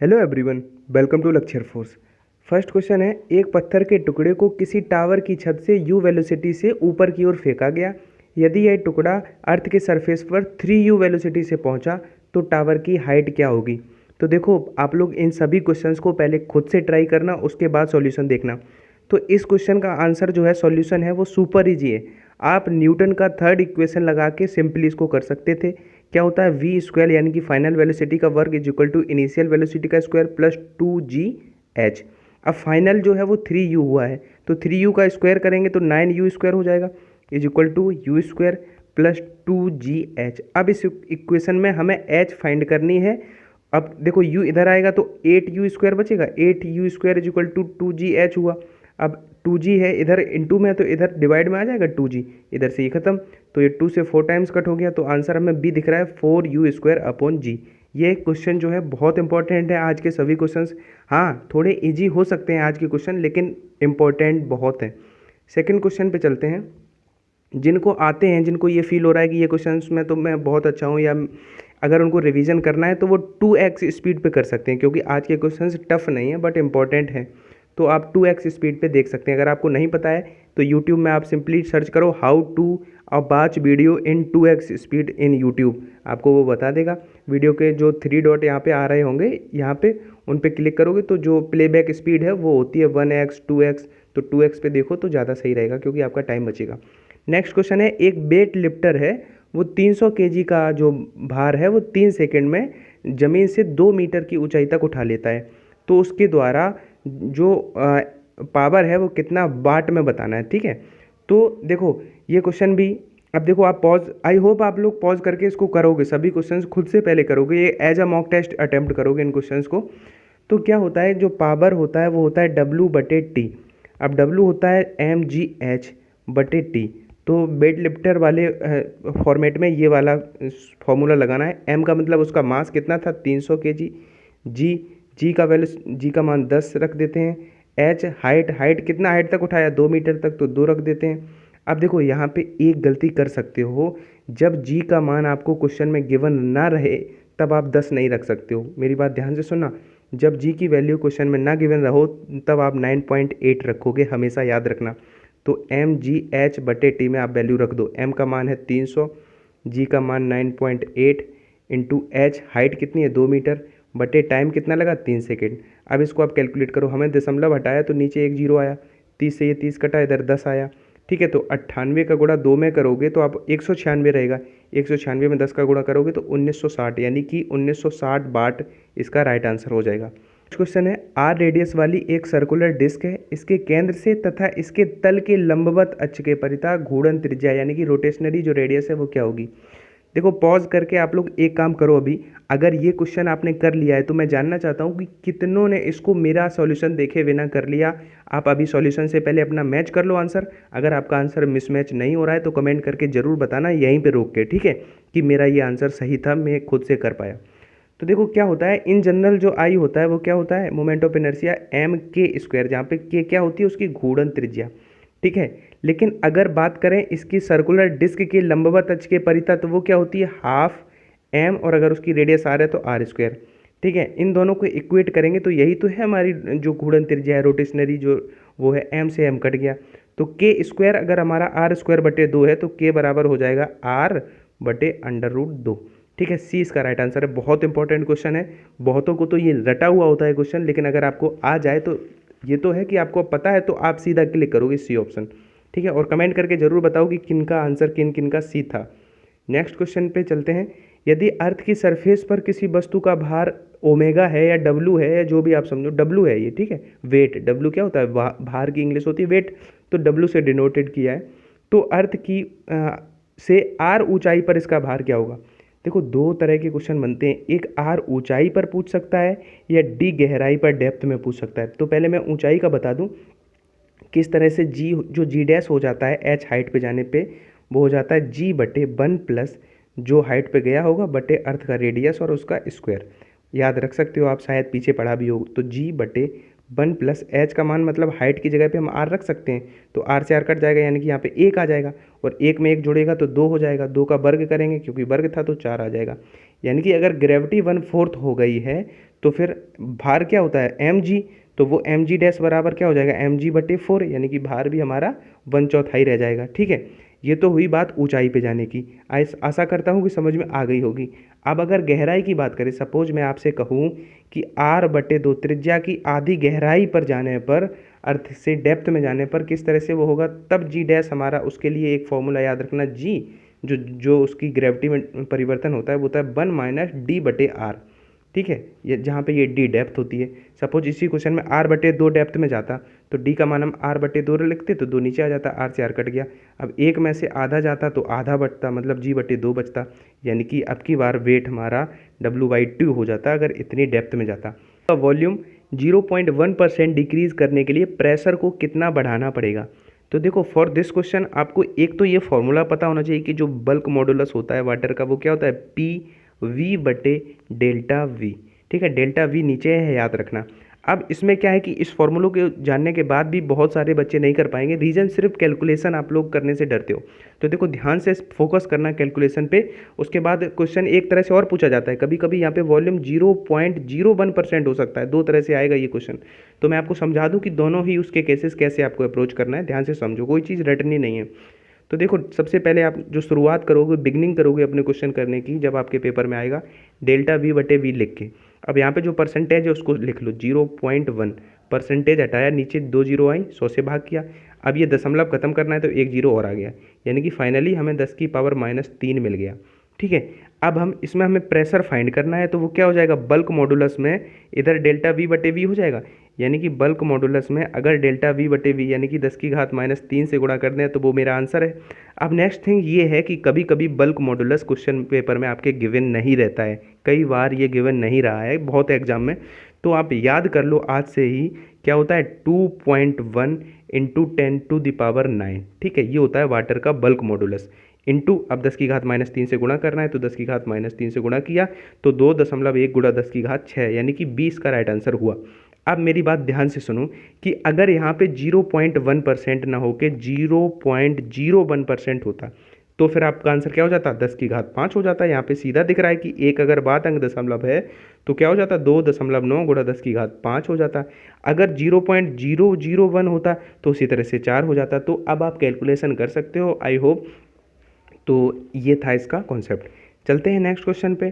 Hello everyone, welcome to lecture force. First question है, एक पत्थर के टुकड़े को किसी टावर की छत से यू वेलोसिटी से ऊपर की ओर फेंका गया। यदि यह टुकड़ा अर्थ के सरफेस पर 3u वेलोसिटी से पहुंचा तो टावर की हाइट क्या होगी। तो देखो, आप लोग इन सभी क्वेश्चंस को पहले खुद से ट्राई करना, उसके बाद सॉल्यूशन देखना। तो इस क्वेश्चन का आंसर जो है, सॉल्यूशन है वो सुपर इजी है। आप न्यूटन का थर्ड इक्वेशन लगा के सिंपली इसको कर सकते थे। क्या होता है, वी स्क्वायर यानी कि फाइनल वेलोसिटी का वर्ग is equal to initial velocity का स्क्वायर प्लस 2gh। अब फाइनल जो है वो 3u हुआ है, तो 3u का स्क्वायर करेंगे तो 9u स्क्वायर हो जाएगा is equal to U square plus 2gh। अब इस इक्वेशन में हमें h फाइंड करनी है। अब देखो, u इधर आएगा तो 8u स्क्वायर बचेगा, 8u square is equal to 2gh हुआ। अब 2g है इधर इंटू में, तो इधर डिवाइड में आ जाएगा 2g, इधर से ये खत्म, तो ये 2 से 4 टाइम्स कट हो गया, तो आंसर हमें बी दिख रहा है 4u स्क्वायर अपॉन जी। ये क्वेश्चन जो है बहुत इंपॉर्टेंट है। आज के सभी क्वेश्चंस हाँ थोड़े इजी हो सकते हैं आज के क्वेश्चन, लेकिन इम्पोर्टेंट बहुत हैं। सेकंड क्वेश्चन पे चलते हैं। जिनको आते हैं, जिनको ये फील हो रहा है कि ये क्वेश्चंस में तो मैं बहुत अच्छा हूँ, या अगर उनको रिवीजन करना है तो वो 2x स्पीड पे कर सकते हैं, क्योंकि आज के क्वेश्चंस टफ नहीं है बट इंपॉर्टेंट हैं। तो आप 2x स्पीड पे देख सकते हैं। अगर आपको नहीं पता है तो यूट्यूब में आप सिंपली सर्च करो how to watch video in 2x speed in YouTube, आपको वो बता देगा। वीडियो के जो 3 डॉट यहाँ पे आ रहे होंगे, यहाँ पे उन पे क्लिक करोगे तो जो प्लेबैक स्पीड है वो होती है 1x 2x, तो 2x पे देखो तो ज़्यादा सही रहेगा, क्योंकि आपका टाइम बचेगा। नेक्स्ट क्वेश्चन है, एक वेट लिफ्टर है, वो 300 केजी का जो भार है वो 3 सेकंड में ज़मीन से 2 मीटर की ऊंचाई तक उठा लेता है। तो उसके द्वारा जो पावर है वो कितना वाट में बताना है, ठीक है। तो देखो ये क्वेश्चन भी, अब देखो आप पॉज, आई होप आप लोग पॉज करके इसको करोगे, सभी क्वेश्चंस खुद से पहले करोगे, ये as a mock test attempt करोगे इन क्वेश्चंस को। तो क्या होता है, जो पावर होता है वो होता है W/T। अब W होता है mgh/T। तो वेट लिफ्टर वाले फॉर्मेट में ये वाला फॉर्मूला लगाना है। m का मतलब उसका मास कितना था, 300 kg। जी का वैल्यू, जी का मान 10 रख देते हैं। h हाइट कितना हाइट तक उठाया, 2 मीटर तक, तो 2 रख देते हैं। अब देखो यहाँ पे एक गलती कर सकते हो, जब जी का मान आपको क्वेश्चन में गिवन ना रहे तब आप 10 नहीं रख सकते हो। मेरी बात ध्यान से सुनना, जब जी की वैल्यू क्वेश्चन में ना गिवन रहो तब आप 9.8 रखोगे, हमेशा याद रखना। तो mgh/T में आप वैल्यू रख दो। m का मान है 300, जी का मान 9.8 इंटू h, हाइट कितनी है 2 मीटर, बटे टाइम कितना लगा 3 सेकेंड। अब इसको आप कैलकुलेट करो, हमें दशमलव हटाया तो नीचे एक जीरो आया, 30 से ये 30 कटा, इधर 10 आया, ठीक है। तो 98 का गुणा 2 में करोगे तो आप 196 रहेगा, 196 में 10 का गुणा करोगे तो 1960, यानी कि 1960 वाट इसका राइट आंसर हो जाएगा। क्वेश्चन है, आर रेडियस वाली एक सर्कुलर डिस्क है, इसके केंद्र से तथा इसके तल के लंबवत अक्ष के परितः घूर्णन त्रिज्या यानी कि रोटेशनरी जो रेडियस है वो क्या होगी। देखो पॉज करके आप लोग एक काम करो, अभी अगर ये क्वेश्चन आपने कर लिया है तो मैं जानना चाहता हूँ कि कितनों ने इसको मेरा सॉल्यूशन देखे बिना कर लिया। आप अभी सॉल्यूशन से पहले अपना मैच कर लो आंसर। अगर आपका आंसर मिसमैच नहीं हो रहा है तो कमेंट करके ज़रूर बताना यहीं पे रोक के, ठीक है, कि मेरा ये आंसर सही था, मैं खुद से कर पाया। तो देखो क्या होता है, इन जनरल जो आई होता है वो क्या होता है, मोमेंट ऑफ इनर्शिया m² जहाँ पे k क्या होती है, उसकी घूर्णन त्रिज्या, ठीक है। लेकिन अगर बात करें इसकी सर्कुलर डिस्क के लंबवत अक्ष के परितः तो वो क्या होती है, हाफ m, और अगर उसकी रेडियस r है तो r², ठीक है। इन दोनों को इक्वेट करेंगे तो यही तो है हमारी जो घूर्णन त्रिज्या है, रोटेशनरी जो वो है, m से m कट गया, तो k² अगर हमारा r²/2 है तो k बराबर हो जाएगा r/√2, ठीक है। सी इसका राइट आंसर है। बहुत इंपॉर्टेंट क्वेश्चन है, बहुतों को तो ये रटा हुआ होता है क्वेश्चन, लेकिन अगर आपको आ जाए तो ये तो है कि आपको पता है, तो आप सीधा क्लिक करोगे सी ऑप्शन, ठीक है। और कमेंट करके जरूर बताओ कि किन का आंसर किन किन का सी था। नेक्स्ट क्वेश्चन पे चलते हैं। यदि अर्थ की सरफेस पर किसी वस्तु का भार ओमेगा है या डब्लू है, या जो भी आप समझो, डब्लू है ये, ठीक है। वेट, डब्लू क्या होता है, भार की इंग्लिश होती है वेट, तो डब्लू से डिनोटेड किया है। तो अर्थ की से आर ऊंचाई पर इसका भार क्या होगा। देखो दो तरह के क्वेश्चन बनते हैं, एक आर ऊंचाई पर पूछ सकता है या डी गहराई पर डेप्थ में पूछ सकता है। तो पहले मैं ऊंचाई का बता दूं किस तरह से, जी जो जी डैश हो जाता है एच हाइट पे जाने पे वो हो जाता है g/1 प्लस जो हाइट पे गया होगा बटे अर्थ का रेडियस और उसका स्क्वायर। याद रख सकते हो आप, शायद पीछे पढ़ा भी हो। तो g/1 प्लस एच का मान मतलब हाइट की जगह पे हम आर रख सकते हैं, तो आर से आर कट जाएगा, यानी कि यहाँ पे एक आ जाएगा, और एक में एक जुड़ेगा तो 2 हो जाएगा, 2 का वर्ग करेंगे क्योंकि वर्ग था तो 4 आ जाएगा। यानी कि अगर ग्रेविटी 1/4 हो गई है तो फिर भार क्या होता है mg, तो वो mg डैश बराबर क्या हो जाएगा mg/4, यानी कि भार भी हमारा 1/4 रह जाएगा। ठीक है, ये तो हुई बात ऊंचाई पे जाने की। आशा करता हूँ कि समझ में आ गई होगी। अब अगर गहराई की बात करें, सपोज मैं आपसे कहूँ कि r/2 त्रिज्या की आधी गहराई पर जाने पर, अर्थ से डेप्थ में जाने पर किस तरह से वो होगा, तब जी डैश हमारा, उसके लिए एक फॉर्मूला याद रखना, जी जो जो उसकी ग्रेविटी में परिवर्तन होता है वो होता है 1-d/r। ठीक है, ये जहाँ पे ये डी डेप्थ होती है। सपोज इसी क्वेश्चन में r/2 डेप्थ में जाता तो डी का मान हम r/2 लिखते तो 2 नीचे आ जाता, r से r कट गया। अब एक में से आधा जाता तो आधा बचता, मतलब g/2 बचता, यानी कि अब की बार वेट हमारा w/2 हो जाता अगर इतनी डेप्थ में जाता। वॉल्यूम 0.1% डिक्रीज करने के लिए प्रेशर को कितना बढ़ाना पड़ेगा। तो देखो फॉर दिस क्वेश्चन आपको एक तो ये फॉर्मूला पता होना चाहिए कि जो बल्क मॉडुलस होता है वाटर का वो क्या होता है PV/ΔV। ठीक है, डेल्टा वी नीचे है, याद रखना। अब इसमें क्या है कि इस फॉर्मूलों के जानने के बाद भी बहुत सारे बच्चे नहीं कर पाएंगे, रीज़न सिर्फ कैलकुलेशन आप लोग करने से डरते हो। तो देखो ध्यान से फोकस करना कैलकुलेशन पे। उसके बाद क्वेश्चन एक तरह से और पूछा जाता है, कभी कभी यहाँ पे वॉल्यूम 0.01% हो सकता है, दो तरह से आएगा ये क्वेश्चन। तो मैं आपको समझा दूँ कि दोनों ही उसके केसेस कैसे आपको अप्रोच करना है, ध्यान से समझो, कोई चीज़ रटनी नहीं है। तो देखो सबसे पहले आप जो शुरुआत करोगे, बिगनिंग करोगे अपने क्वेश्चन करने की, जब आपके पेपर में आएगा ΔV/V लिख के। अब यहाँ पे जो परसेंटेज है उसको लिख लो 0.1, परसेंटेज हटाया, नीचे 2 जीरो आई, 100 से भाग किया। अब ये दशमलव खत्म करना है तो 1 जीरो और आ गया, यानी कि फाइनली हमें 10⁻³ मिल गया। ठीक है, अब हम इसमें हमें प्रेशर फाइंड करना है, तो वो क्या हो जाएगा बल्क मॉडुलस में, इधर ΔV/V हो जाएगा, यानी कि बल्क मॉडुलस में अगर ΔV/V यानी कि 10⁻³ से गुणा कर दें तो वो मेरा आंसर है। अब नेक्स्ट थिंग ये है कि कभी कभी बल्क मॉडुलस क्वेश्चन पेपर में आपके गिवन नहीं रहता है, कई बार ये गिवन नहीं रहा है बहुत एग्जाम में, तो आप याद कर लो आज से ही क्या होता है 2.1 × 10⁹। ठीक है, ये होता है वाटर का बल्क मॉडुलस। इंटू अब 10⁻³ से गुणा करना है तो 10⁻³ से गुणा किया तो 2.1 × 10⁶ यानी कि 20 का राइट आंसर हुआ। अब मेरी बात ध्यान से सुनो कि अगर यहाँ पे 0.1% ना होके 0.01% होता तो फिर आपका आंसर क्या हो जाता 10⁵ हो जाता। यहाँ पे सीधा दिख रहा है कि एक अगर बाद अंक दशमलव है तो क्या हो जाता 2.9 × 10⁵ हो जाता। अगर 0.001 होता तो उसी तरह से 4 हो जाता। तो अब आप कैलकुलेशन कर सकते हो, आई होप। तो ये था इसका कॉन्सेप्ट। चलते हैं नेक्स्ट क्वेश्चन पे।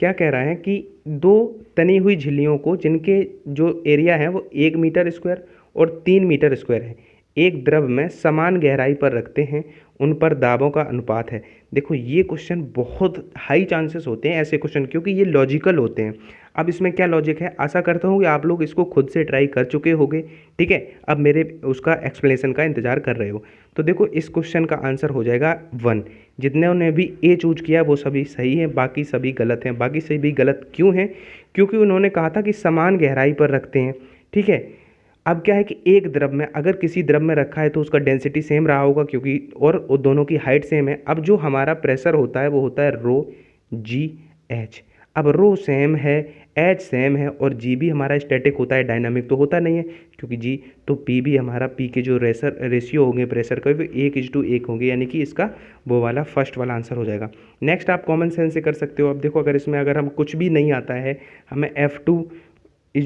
क्या कह रहा है कि दो तनी हुई झिल्लियों को जिनके जो एरिया है वो 1 मीटर स्क्वायर और 3 मीटर स्क्वायर है, एक द्रव में समान गहराई पर रखते हैं, उन पर दाबों का अनुपात है। देखो ये क्वेश्चन बहुत हाई चांसेस होते हैं ऐसे क्वेश्चन, क्योंकि ये लॉजिकल होते हैं। अब इसमें क्या लॉजिक है, आशा करता हूँ कि आप लोग इसको खुद से ट्राई कर चुके होंगे। ठीक है, अब मेरे उसका एक्सप्लेनेशन का इंतजार कर रहे हो। तो देखो इस क्वेश्चन का आंसर हो जाएगा 1। जितने ने भी ए चूज किया वो सभी सही हैं, बाकी सभी गलत हैं। बाकी सभी गलत क्यों हैं, क्योंकि उन्होंने कहा था कि समान गहराई पर रखते हैं। ठीक है, अब क्या है कि एक द्रव में अगर किसी द्रव में रखा है तो उसका डेंसिटी सेम रहा होगा, क्योंकि और दोनों की हाइट सेम है। अब जो हमारा प्रेशर होता है वो होता है ρGH। अब रो सेम है, एच सेम है और जी भी हमारा स्टैटिक होता है, डायनामिक तो होता नहीं है, क्योंकि जी तो पी भी हमारा, पी के जो रेशियो होंगे प्रेशर का वो 1:1 होंगे, यानी कि इसका वो वाला फर्स्ट वाला आंसर हो जाएगा। नेक्स्ट आप कॉमन सेंस से कर सकते हो। अब देखो अगर इसमें अगर हम कुछ भी नहीं आता है, हमें F2 =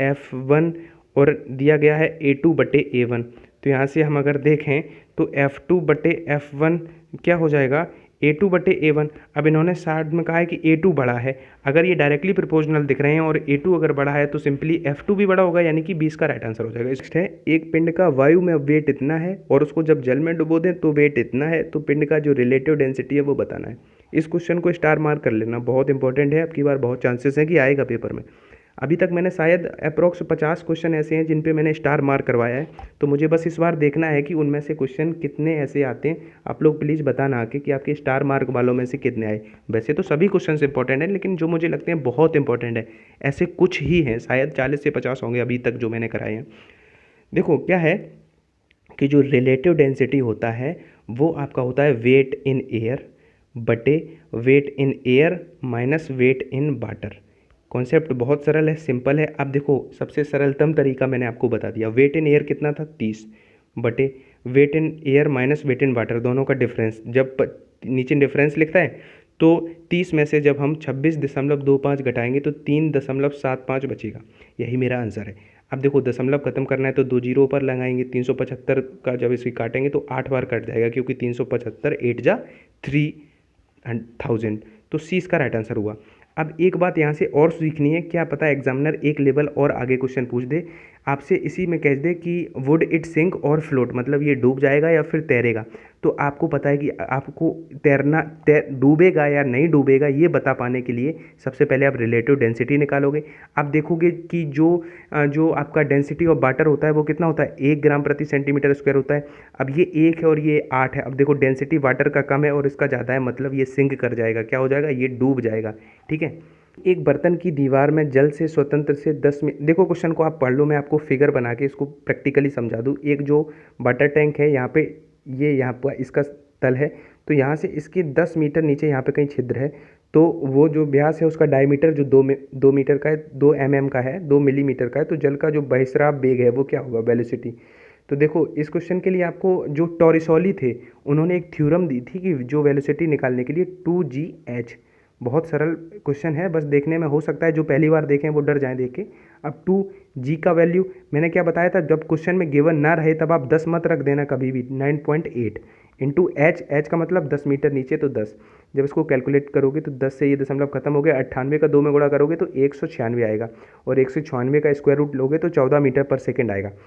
F1 और दिया गया है A2/A1, तो यहाँ से हम अगर देखें तो F2/F1 क्या हो जाएगा A2/A1। अब इन्होंने साइड में कहा है कि A2 बड़ा है, अगर ये डायरेक्टली प्रोपोर्शनल दिख रहे हैं और A2 अगर बड़ा है तो सिंपली F2 भी बड़ा होगा, यानी कि 20 का राइट आंसर हो जाएगा। नेक्स्ट है, एक पिंड का वायु में वेट इतना है और उसको जब जल में डुबो दें तो वेट इतना है, तो पिंड का जो रिलेटिव डेंसिटी है वो बताना है। इस क्वेश्चन को स्टार मार्क कर लेना, बहुत इंपॉर्टेंट है, अब की बार बहुत चांसेस हैं कि आएगा पेपर में। अभी तक मैंने शायद अप्रॉक्स 50 क्वेश्चन ऐसे हैं जिन पे मैंने स्टार मार्क करवाया है, तो मुझे बस इस बार देखना है कि उनमें से क्वेश्चन कितने ऐसे आते हैं। आप लोग प्लीज़ बताना आके कि आपके स्टार मार्क वालों में से कितने आए। वैसे तो सभी क्वेश्चन इंपॉर्टेंट हैं, लेकिन जो मुझे लगते हैं बहुत इंपॉर्टेंट है ऐसे कुछ ही हैं, शायद 40 से 50 होंगे अभी तक जो मैंने कराए हैं। देखो क्या है कि जो रिलेटिव डेंसिटी होता है वो आपका होता है वेट इन एयर बटे weight in air minus weight in water. Concept बहुत सरल है, सिंपल है। अब देखो सबसे सरलतम तरीका मैंने आपको बता दिया। वेट इन एयर कितना था 30 बटे weight in air minus weight in water, दोनों का डिफरेंस। जब नीचे डिफरेंस लिखता है तो 30 में से जब हम 26.25 घटाएंगे तो 3.75 बचेगा। यही मेरा आंसर है। अब देखो दशमलव खत्म करना है तो 2 जीरो ऊपर लगाएंगे। 375 का जब इसे काटेंगे तो 8 बार कट जाएगा, क्योंकि 375 8 जा 3000, तो सी इसका राइट आंसर हुआ। अब एक बात यहाँ से और सीखनी है, क्या पता एग्जामिनर एक लेवल और आगे क्वेश्चन पूछ दे आपसे, इसी में कह दे कि वुड इट सिंक और फ्लोट, मतलब ये डूब जाएगा या फिर तैरेगा। तो आपको पता है कि आपको डूबेगा या नहीं डूबेगा ये बता पाने के लिए सबसे पहले आप रिलेटिव डेंसिटी निकालोगे। आप देखोगे कि जो आपका डेंसिटी ऑफ वाटर होता है वो कितना होता है, 1 ग्राम प्रति सेंटीमीटर स्क्वायर होता है। अब ये 1 है और ये 8 है। अब देखो डेंसिटी वाटर का कम है और इसका ज़्यादा है, मतलब ये सिंक कर जाएगा, क्या हो जाएगा, ये डूब जाएगा। ठीक है। एक बर्तन की दीवार में जल से स्वतंत्र से 10 मिनट, देखो क्वेश्चन को आप पढ़ लो, मैं आपको फिगर बना के इसको प्रैक्टिकली समझा दूँ। एक जो वाटर टैंक है यहाँ पे, ये यहाँ पर इसका तल है, तो यहाँ से इसके 10 मीटर नीचे यहाँ पे कहीं छिद्र है, तो वो जो व्यास है उसका डायमीटर जो 2 मीटर का है, 2 mm का है, 2 मिलीमीटर का है, तो जल का जो बहिस्राव वेग है वो क्या होगा, वेलोसिटी। तो देखो इस क्वेश्चन के लिए आपको जो टॉरिसोली थे उन्होंने एक थ्योरम दी थी कि जो वेलोसिटी निकालने के लिए 2gh, बहुत सरल क्वेश्चन है, बस देखने में हो सकता है जो पहली बार देखें वो डर जाएं देख के। अब 2g का वैल्यू मैंने क्या बताया था, जब क्वेश्चन में गिवन ना रहे तब आप 10 मत रख देना कभी भी, 9.8 इंटू h का मतलब 10 मीटर नीचे तो 10, जब इसको कैलकुलेट करोगे तो 10 से ये दशमलव खत्म हो गया, 98 का 2 में गुणा करोगे तो 196 आएगा, और 196 का स्क्वायर रूट लोगे तो 14 मीटर पर सेकेंड आएगा।